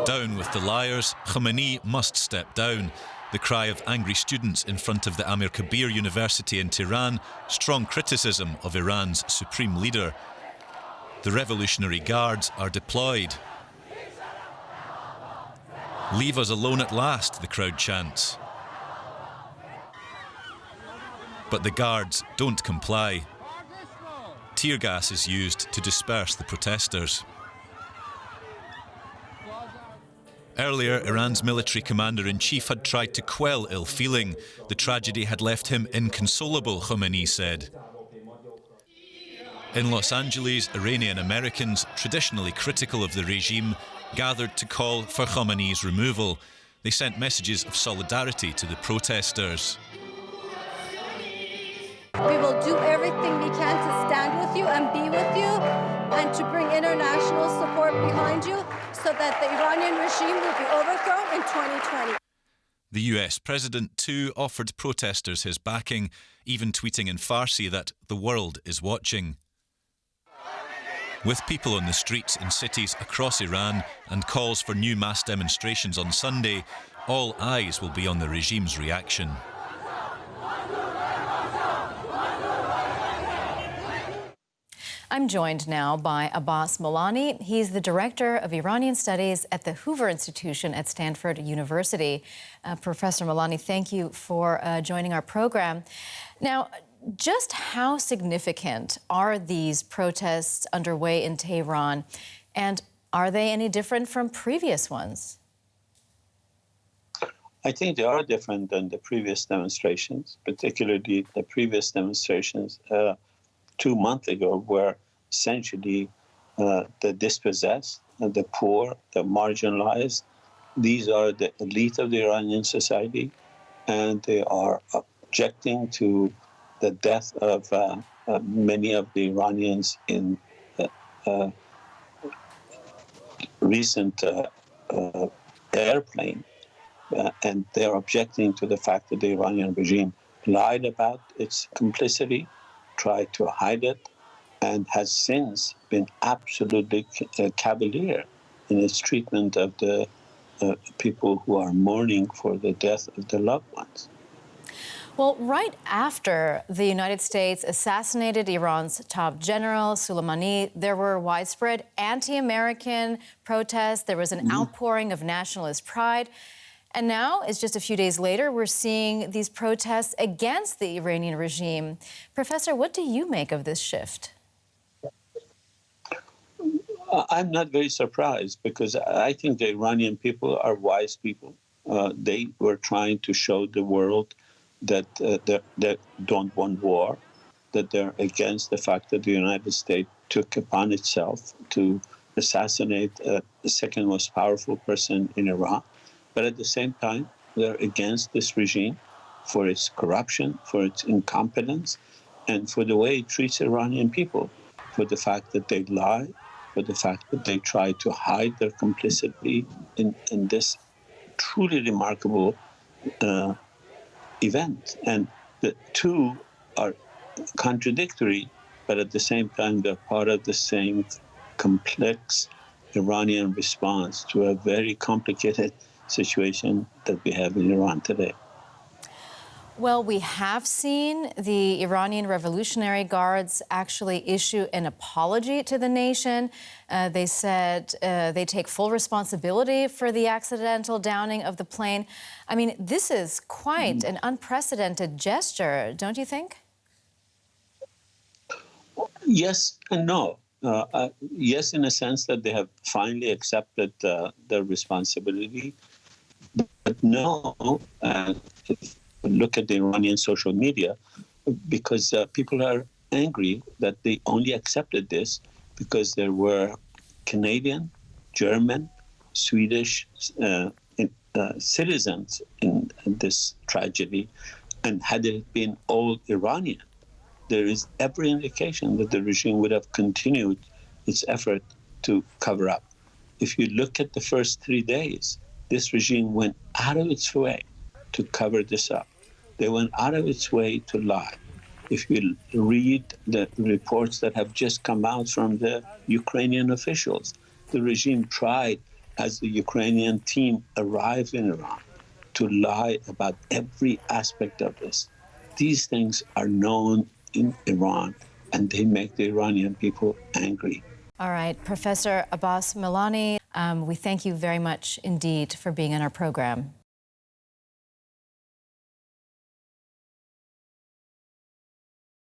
Down with the liars, Khamenei must step down. The cry of angry students in front of the Amir Kabir University in Tehran, strong criticism of Iran's supreme leader. The Revolutionary Guards are deployed. Leave us alone at last, the crowd chants. But the guards don't comply. Tear gas is used to disperse the protesters. Earlier, Iran's military commander-in-chief had tried to quell ill feeling. The tragedy had left him inconsolable, Khamenei said. In Los Angeles, Iranian Americans, traditionally critical of the regime, gathered to call for Khamenei's removal. They sent messages of solidarity to the protesters. We will do everything we can to stand with you and be with you and to bring international support behind you so that the Iranian regime will be overthrown in 2020. The US president, too, offered protesters his backing, even tweeting in Farsi that the world is watching. With people on the streets in cities across Iran and calls for new mass demonstrations on Sunday, all eyes will be on the regime's reaction. I'm joined now by Abbas Molani. He's the Director of Iranian Studies at the Hoover Institution at Stanford University. Professor Molani, thank you for joining our program. Now, just how significant are these protests underway in Tehran, and are they any different from previous ones? I think they are different than the previous demonstrations, particularly the previous demonstrations 2 months ago were essentially the dispossessed, the poor, the marginalized. These are the elite of the Iranian society, and they are objecting to the death of many of the Iranians in recent airplane. And they're objecting to the fact that the Iranian regime lied about its complicity, tried to hide it, and has since been absolutely cavalier in its treatment of the people who are mourning for the death of their loved ones. Well, right after the United States assassinated Iran's top general, Soleimani, there were widespread anti-American protests. There was an outpouring of nationalist pride. And now, it's just a few days later, we're seeing these protests against the Iranian regime. Professor, what do you make of this shift? I'm not very surprised because I think the Iranian people are wise people. They were trying to show the world that they don't want war, that they're against the fact that the United States took upon itself to assassinate the second most powerful person in Iran. But at the same time, they're against this regime for its corruption, for its incompetence, and for the way it treats Iranian people, for the fact that they lie, for the fact that they try to hide their complicity in this truly remarkable event. And the two are contradictory, but at the same time, they're part of the same complex Iranian response to a very complicated situation that we have in Iran today. Well, we have seen the Iranian Revolutionary Guards actually issue an apology to the nation. They said they take full responsibility for the accidental downing of the plane. I mean, this is quite an unprecedented gesture, don't you think? Yes and no. Yes, in a sense that they have finally accepted their responsibility. But no, look at the Iranian social media, because people are angry that they only accepted this because there were Canadian, German, Swedish citizens in this tragedy. And had it been all Iranian, there is every indication that the regime would have continued its effort to cover up. If you look at the first 3 days, this regime went out of its way to cover this up. They went out of its way to lie. If you read the reports that have just come out from the Ukrainian officials, the regime tried as the Ukrainian team arrived in Iran to lie about every aspect of this. These things are known in Iran, and they make the Iranian people angry. All right, Professor Abbas Milani, we thank you very much indeed for being on our program.